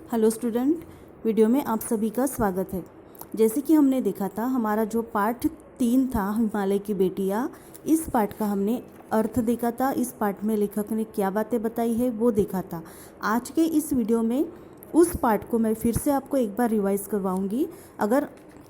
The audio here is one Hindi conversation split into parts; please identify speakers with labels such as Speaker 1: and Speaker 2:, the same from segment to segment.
Speaker 1: हेलो स्टूडेंट, वीडियो में आप सभी का स्वागत है। जैसे कि हमने देखा था, हमारा जो पाठ 3 था हिमालय की बेटियाँ, इस पाठ का हमने अर्थ देखा था। इस पाठ में लेखक ने क्या बातें बताई है वो देखा था। आज के इस वीडियो में उस पाठ को मैं फिर से आपको एक बार रिवाइज करवाऊंगी। अगर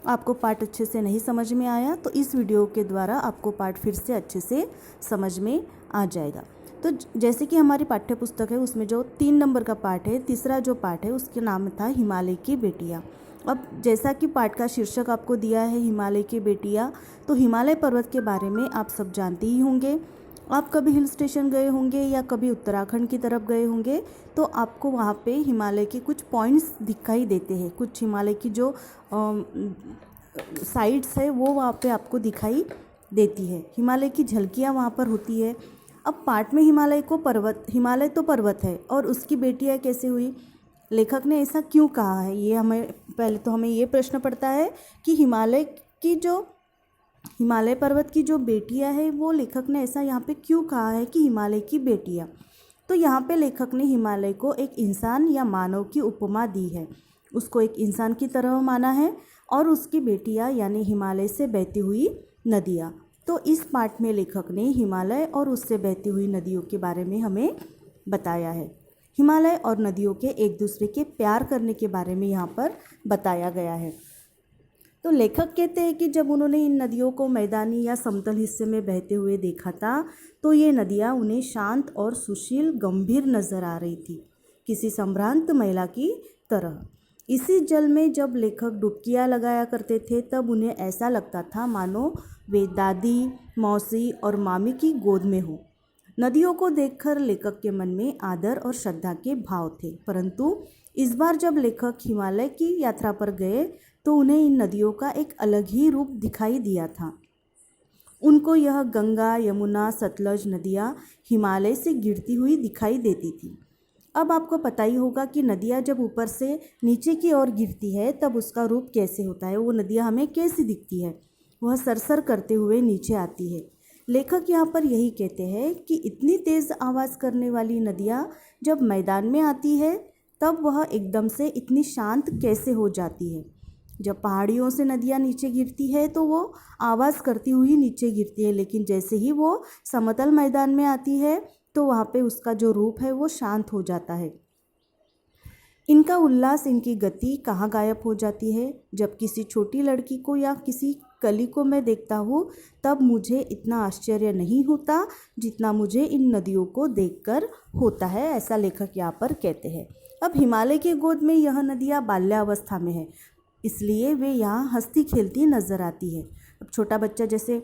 Speaker 1: आपको पाठ अच्छे से नहीं समझ में आया तो इस वीडियो के द्वारा आपको पाठ फिर से अच्छे से समझ में आ जाएगा। तो जैसे कि हमारी पाठ्य पुस्तक है उसमें जो 3 नंबर का पाठ है, तीसरा जो पाठ है उसके नाम था हिमालय की बेटियाँ। अब जैसा कि पाठ का शीर्षक आपको दिया है हिमालय की बेटियाँ, तो हिमालय पर्वत के बारे में आप सब जानते ही होंगे। आप कभी हिल स्टेशन गए होंगे या कभी उत्तराखंड की तरफ गए होंगे तो आपको वहाँ पे हिमालय के कुछ पॉइंट्स दिखाई देते हैं। कुछ हिमालय की जो साइट्स है वो वहाँ पे आपको दिखाई देती है। हिमालय की झलकियाँ वहाँ पर होती है। अब पाठ में हिमालय तो पर्वत है और उसकी बेटियाँ कैसे हुई, लेखक ने ऐसा क्यों कहा है, ये हमें ये प्रश्न पड़ता है कि हिमालय पर्वत की जो बेटियाँ है वो लेखक ने ऐसा यहाँ पे क्यों कहा है कि हिमालय की बेटियाँ। तो यहाँ पे लेखक ने हिमालय को एक इंसान या मानव की उपमा दी है। उसको एक इंसान की तरह माना है और उसकी बेटियाँ यानी हिमालय से बहती हुई नदियाँ। तो इस पाठ में लेखक ने हिमालय और उससे बहती हुई नदियों के बारे में हमें बताया है। हिमालय और नदियों के एक दूसरे के प्यार करने के बारे में यहाँ पर बताया गया है। तो लेखक कहते हैं कि जब उन्होंने इन नदियों को मैदानी या समतल हिस्से में बहते हुए देखा था तो ये नदियाँ उन्हें शांत और सुशील गंभीर नजर आ रही थी, किसी संभ्रांत महिला की तरह। इसी जल में जब लेखक डुबकियाँ लगाया करते थे तब उन्हें ऐसा लगता था मानो वे दादी, मौसी और मामी की गोद में हो। नदियों को देखकर लेखक के मन में आदर और श्रद्धा के भाव थे, परंतु इस बार जब लेखक हिमालय की यात्रा पर गए तो उन्हें इन नदियों का एक अलग ही रूप दिखाई दिया था। उनको यह गंगा, यमुना, सतलज नदियाँ हिमालय से गिरती हुई दिखाई देती थी। अब आपको पता ही होगा कि नदियाँ जब ऊपर से नीचे की ओर गिरती है तब उसका रूप कैसे होता है, वो नदियाँ हमें कैसी दिखती है, वह सरसर करते हुए नीचे आती है। लेखक यहाँ पर यही कहते हैं कि इतनी तेज़ आवाज़ करने वाली नदियाँ जब मैदान में आती है तब वह एकदम से इतनी शांत कैसे हो जाती है। जब पहाड़ियों से नदियाँ नीचे गिरती है तो वो आवाज़ करती हुई नीचे गिरती है, लेकिन जैसे ही वो समतल मैदान में आती है तो वहाँ पे उसका जो रूप है वो शांत हो जाता है। इनका उल्लास, इनकी गति कहाँ गायब हो जाती है। जब किसी छोटी लड़की को या किसी कली को मैं देखता हूँ तब मुझे इतना आश्चर्य नहीं होता जितना मुझे इन नदियों को देखकर होता है, ऐसा लेखक यहाँ पर कहते हैं। अब हिमालय की गोद में यह नदियाँ बाल्यावस्था में है, इसलिए वे यहाँ हंसती खेलती नजर आती है। अब छोटा बच्चा जैसे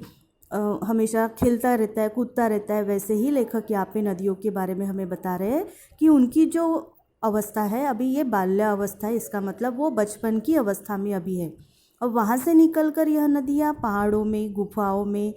Speaker 1: हमेशा खेलता रहता है, कूदता रहता है, वैसे ही लेखक यहाँ पे नदियों के बारे में हमें बता रहे हैं कि उनकी जो अवस्था है अभी ये बाल्य अवस्था है, इसका मतलब वो बचपन की अवस्था में अभी है। और वहाँ से निकलकर यह नदियाँ पहाड़ों में, गुफाओं में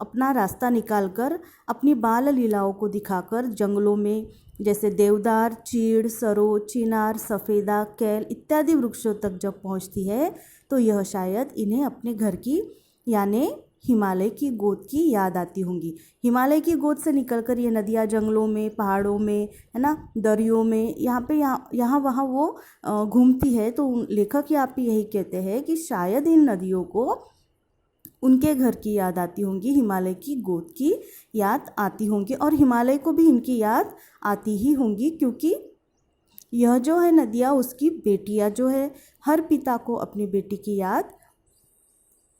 Speaker 1: अपना रास्ता निकालकर अपनी बाल लीलाओं को दिखाकर जंगलों में जैसे देवदार, चीड़, सरो, चिनार, सफ़ेदा, कैल इत्यादि वृक्षों तक जब पहुँचती है तो यह शायद इन्हें अपने घर की यानी हिमालय की गोद की याद आती होंगी। हिमालय की गोद से निकलकर ये नदियाँ जंगलों में, पहाड़ों में, है ना, दरियों में, यहाँ वहाँ वो घूमती है। तो लेखक यहाँ पे यही कहते हैं कि शायद इन नदियों को उनके घर की याद आती होंगी, हिमालय की गोद की याद आती होंगी और हिमालय को भी इनकी याद आती ही होंगी, क्योंकि यह जो है नदियाँ उसकी बेटियाँ जो है, हर पिता को अपनी बेटी की याद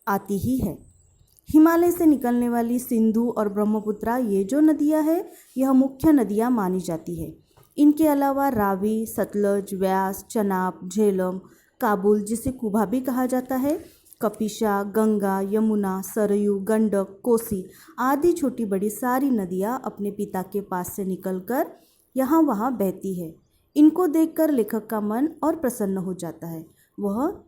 Speaker 1: आती ही है। हिमालय से निकलने वाली सिंधु और ब्रह्मपुत्रा ये जो नदियाँ है यह मुख्य नदियाँ मानी जाती है। इनके अलावा रावी, सतलज, व्यास, चनाब, झेलम, काबुल जिसे कुबा भी कहा जाता है, कपिशा, गंगा, यमुना, सरयू, गंडक, कोसी आदि छोटी बड़ी सारी नदियाँ अपने पिता के पास से निकलकर यहाँ वहाँ बहती है। इनको देखकर लेखक का मन और प्रसन्न हो जाता है। वह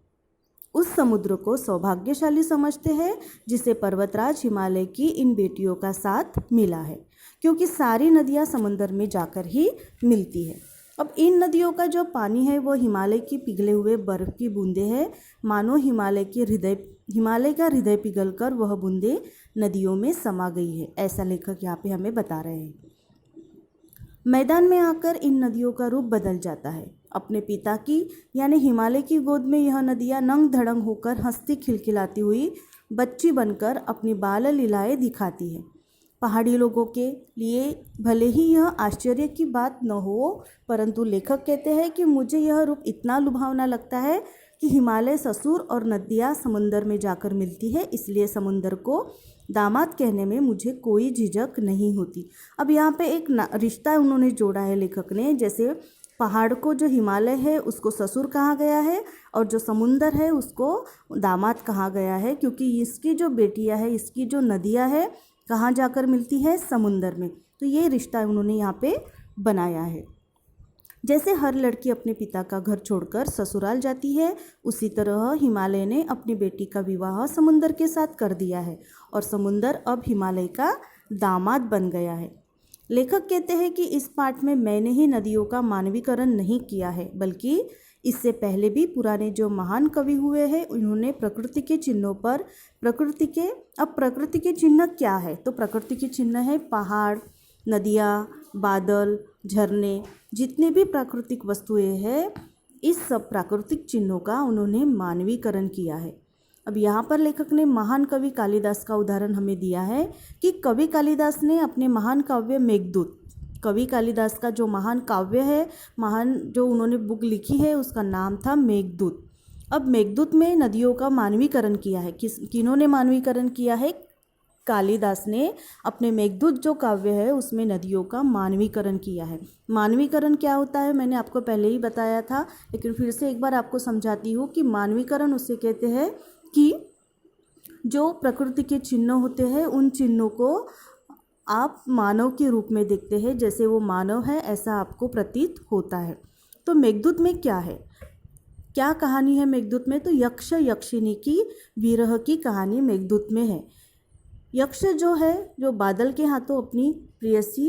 Speaker 1: उस समुद्र को सौभाग्यशाली समझते हैं जिसे पर्वतराज हिमालय की इन बेटियों का साथ मिला है, क्योंकि सारी नदियाँ समंदर में जाकर ही मिलती है। अब इन नदियों का जो पानी है वो हिमालय की पिघले हुए बर्फ की बूंदें हैं, मानो हिमालय का हृदय पिघलकर वह बूंदें नदियों में समा गई है, ऐसा लेखक यहाँ पे हमें बता रहे हैं। मैदान में आकर इन नदियों का रूप बदल जाता है। अपने पिता की यानी हिमालय की गोद में यह नदियाँ नंग धड़ंग होकर हंसती खिलखिलाती हुई बच्ची बनकर अपनी बाल लीलाएं दिखाती है। पहाड़ी लोगों के लिए भले ही यह आश्चर्य की बात न हो, परंतु लेखक कहते हैं कि मुझे यह रूप इतना लुभावना लगता है कि हिमालय ससुर और नदियाँ समुंदर में जाकर मिलती है, इसलिए समुंदर को दामाद कहने में मुझे कोई झिझक नहीं होती। अब यहाँ पे एक रिश्ता उन्होंने जोड़ा है लेखक ने, जैसे पहाड़ को जो हिमालय है उसको ससुर कहा गया है और जो समुंदर है उसको दामाद कहा गया है, क्योंकि इसकी जो बेटियां है, इसकी जो नदियां है कहाँ जाकर मिलती है, समुंदर में। तो ये रिश्ता उन्होंने यहाँ पे बनाया है। जैसे हर लड़की अपने पिता का घर छोड़कर ससुराल जाती है, उसी तरह हिमालय ने अपनी बेटी का विवाह समुंदर के साथ कर दिया है और समुंदर अब हिमालय का दामाद बन गया है। लेखक कहते हैं कि इस पाठ में मैंने ही नदियों का मानवीकरण नहीं किया है, बल्कि इससे पहले भी पुराने जो महान कवि हुए हैं उन्होंने प्रकृति के चिन्हों पर प्रकृति के चिन्ह क्या है, तो प्रकृति के चिन्ह है पहाड़, नदियाँ, बादल, झरने, जितने भी प्राकृतिक वस्तुएं हैं, इस सब प्राकृतिक चिन्हों का उन्होंने मानवीकरण किया है। अब यहाँ पर लेखक ने महान कवि कालिदास का उदाहरण हमें दिया है कि कवि कालिदास ने अपने महान काव्य मेघदूत, कवि कालिदास का जो महान काव्य है, महान जो उन्होंने बुक लिखी है उसका नाम था मेघदूत। अब मेघदूत में नदियों का मानवीकरण किया है। किन्होंने मानवीकरण किया है? कालिदास ने अपने मेघदूत जो काव्य है उसमें नदियों का मानवीकरण किया है। मानवीकरण क्या होता है मैंने आपको पहले ही बताया था, लेकिन फिर से एक बार आपको समझाती हूँ कि मानवीकरण उसे कहते हैं कि जो प्रकृति के चिन्ह होते हैं उन चिन्हों को आप मानव के रूप में देखते हैं, जैसे वो मानव है ऐसा आपको प्रतीत होता है। तो मेघदूत में क्या है, क्या कहानी है मेघदूत में? तो यक्ष यक्षिनी की विरह की कहानी मेघदूत में है। यक्ष जो है, जो बादल के हाथों अपनी प्रेयसी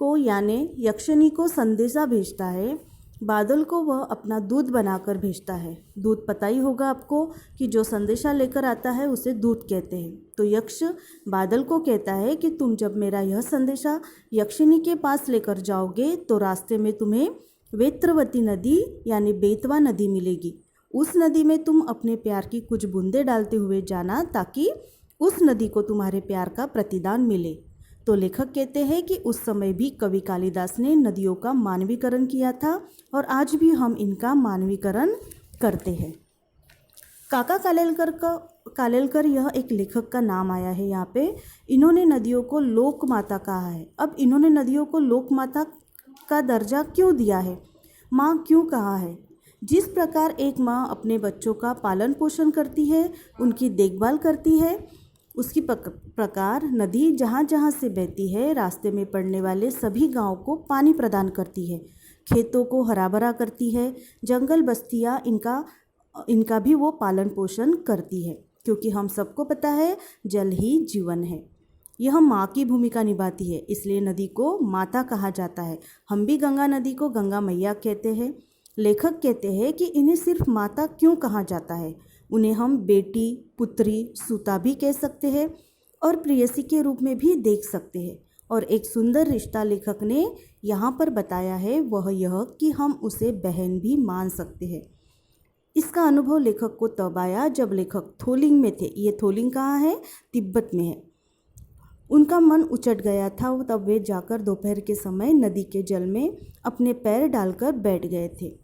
Speaker 1: को यानी यक्षिनी को संदेशा भेजता है, बादल को वह अपना दूत बनाकर भेजता है। दूत पता ही होगा आपको कि जो संदेशा लेकर आता है उसे दूत कहते हैं। तो यक्ष बादल को कहता है कि तुम जब मेरा यह संदेशा यक्षिनी के पास लेकर जाओगे तो रास्ते में तुम्हें वेत्रवती नदी यानी बेतवा नदी मिलेगी। उस नदी में तुम अपने प्यार की कुछ बूंदें डालते हुए जाना, ताकि उस नदी को तुम्हारे प्यार का प्रतिदान मिले। तो लेखक कहते हैं कि उस समय भी कवि कालिदास ने नदियों का मानवीकरण किया था और आज भी हम इनका मानवीकरण करते हैं। काका कालेलकर यह एक लेखक का नाम आया है यहाँ पे। इन्होंने नदियों को लोक माता कहा है। अब इन्होंने नदियों को लोक माता का दर्जा क्यों दिया है, माँ क्यों कहा है? जिस प्रकार एक माँ अपने बच्चों का पालन पोषण करती है, उनकी देखभाल करती है, उसकी प्रकार नदी जहाँ जहाँ से बहती है रास्ते में पड़ने वाले सभी गांवों को पानी प्रदान करती है, खेतों को हरा भरा करती है, जंगल बस्तियाँ इनका भी वो पालन पोषण करती है, क्योंकि हम सबको पता है जल ही जीवन है। यह माँ की भूमिका निभाती है, इसलिए नदी को माता कहा जाता है। हम भी गंगा नदी को गंगा मैया कहते हैं। लेखक कहते हैं कि इन्हें सिर्फ माता क्यों कहा जाता है, उन्हें हम बेटी, पुत्री, सुता भी कह सकते हैं और प्रेयसी के रूप में भी देख सकते हैं। और एक सुंदर रिश्ता लेखक ने यहाँ पर बताया है, वह यह कि हम उसे बहन भी मान सकते हैं। इसका अनुभव लेखक को तब आया जब लेखक थोलिंग में थे। ये थोलिंग कहाँ है? तिब्बत में है। उनका मन उचट गया था, तब वे जाकर दोपहर के समय नदी के जल में अपने पैर डालकर बैठ गए थे।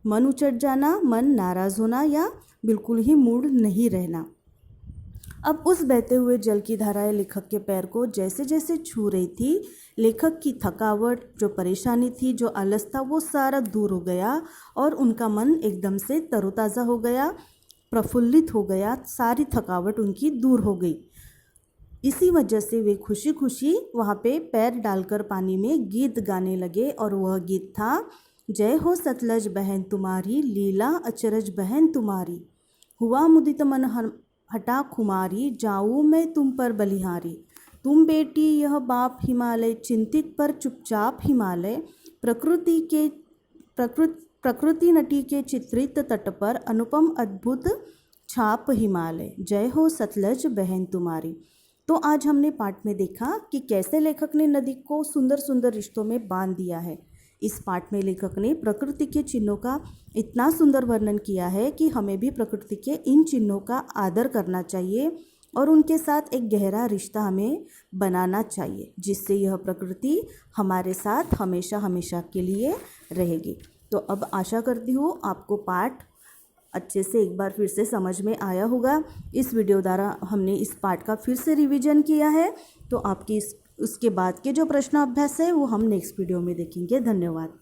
Speaker 1: मन उचट जाना, मन नाराज़ होना या बिल्कुल ही मूड नहीं रहना। अब उस बहते हुए जल की धाराएं लेखक के पैर को जैसे जैसे छू रही थी, लेखक की थकावट, जो परेशानी थी, जो आलस था, वो सारा दूर हो गया और उनका मन एकदम से तरोताज़ा हो गया, प्रफुल्लित हो गया, सारी थकावट उनकी दूर हो गई। इसी वजह से वे खुशी खुशी वहाँ पे पैर डालकर पानी में गीत गाने लगे और वह गीत था, जय हो सतलज बहन तुम्हारी, लीला अचरज बहन तुम्हारी, हुआ मुदित मन हटा खुमारी, जाऊँ मैं तुम पर बलिहारी, तुम बेटी यह बाप हिमालय, चिंतित पर चुपचाप हिमालय, प्रकृति नटी के चित्रित तट पर, अनुपम अद्भुत छाप हिमालय, जय हो सतलज बहन तुम्हारी। तो आज हमने पाठ में देखा कि कैसे लेखक ने नदी को सुंदर सुंदर रिश्तों में बांध दिया है। इस पाठ में लेखक ने प्रकृति के चिन्हों का इतना सुंदर वर्णन किया है कि हमें भी प्रकृति के इन चिन्हों का आदर करना चाहिए और उनके साथ एक गहरा रिश्ता हमें बनाना चाहिए, जिससे यह प्रकृति हमारे साथ हमेशा हमेशा के लिए रहेगी। तो अब आशा करती हूँ आपको पाठ अच्छे से एक बार फिर से समझ में आया होगा। इस वीडियो द्वारा हमने इस पाठ का फिर से रिवीजन किया है, तो आपकी उसके बाद के जो प्रश्न अभ्यास है वो हम नेक्स्ट वीडियो में देखेंगे। धन्यवाद।